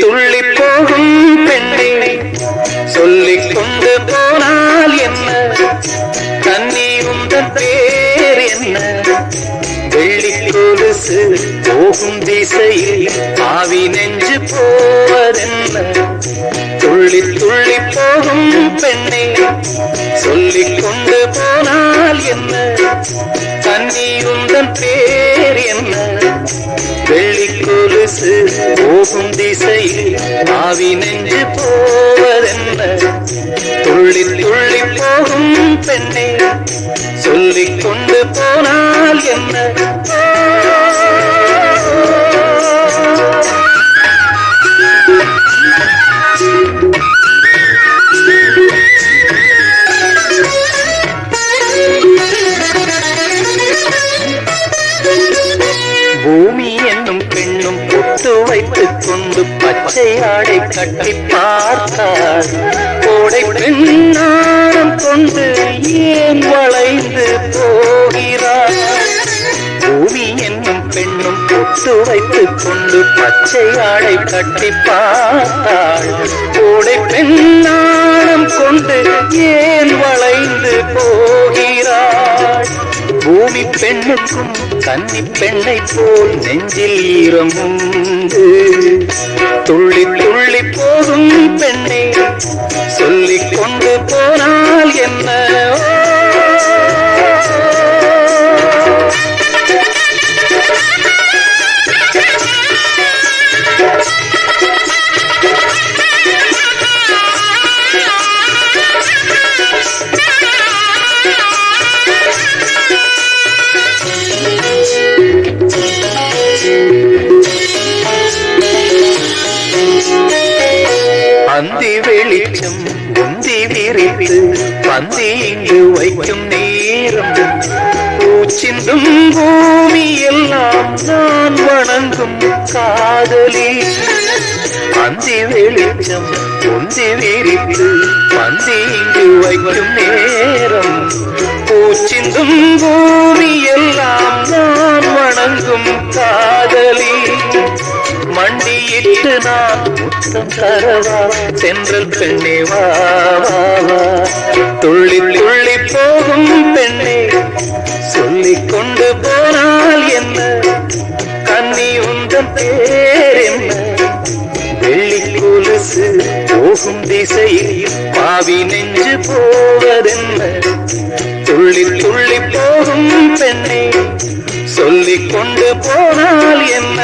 துள்ளி போகும் பெண்ணை சொல்லிக் கொண்டு போனால் என்ன, கன்னி உந்தன் பேர் என்ன, வெள்ளி கொலுசு போகும் திசையில் ஆவி நெஞ்சு போவதென்ன, துள்ளி துள்ளி போகும் பெண்ணை சொல்லிக் கொண்டு போனால் என்ன, கன்னி உந்தன் பேர் என்ன, வெள்ளி கொலுசு போகும் திசையில் ஆவி நெஞ்சு போவதென்ன, துள்ளி துள்ளி போகும் பெண்ணை சொல்லிக் கொண்டு போனால் என்ன. பூமி என்னும் பெண்ணும் பொட்டு வைத்துக் கொண்டு பச்சை ஆடை கட்டி பார்த்தார், கோடை பெண்ணாரம் கொண்டு ஏன் வளைந்து போகிறார். பூமி என்னும் பெண்ணும் பொட்டு வைத்துக் கொண்டு பச்சை ஆடை கட்டி பார்த்தார், கோடை பெண்ணாரம் கொண்டு ஏன் வளைந்து போகிறார். பூமி பெண்ணுக்கும் கன்னி பெண்ணை போல் நெஞ்சில் ஈரம் உண்டு, துள்ளி துள்ளி போகும் பெண்ணை சொல்லிக் கொண்டு போனால் என்ன. அந்தி வெளிச்சம் உந்தி விரித்து பந்தி இங்கு வைக்கும் நேரம், பூச்சிந்தும் பூமி எல்லாம் நான் வணங்கும் காதலி. அந்தி வெளிச்சம் உந்தி விரித்து பந்தி இங்கு வைக்கும் நேரம், பூச்சிந்தும் பூமி எல்லாம் நான் வணங்கும் காதலி. மண்டியிட்டு நான் முத்தம் தரவா சென்றல் பெண்ணே வா வா வா, துள்ளி துள்ளி போகும் பெண்ணே சொல்லிக் கொண்டு போனால் என்ன, கன்னி உந்தன் பேர் என்ன, வெள்ளி கொலுசு போகும் திசையில் பாவி நெஞ்சு போவதென்ன, துள்ளி துள்ளி போகும் பெண்ணை சொல்லிக் கொண்டு போனால் என்ன.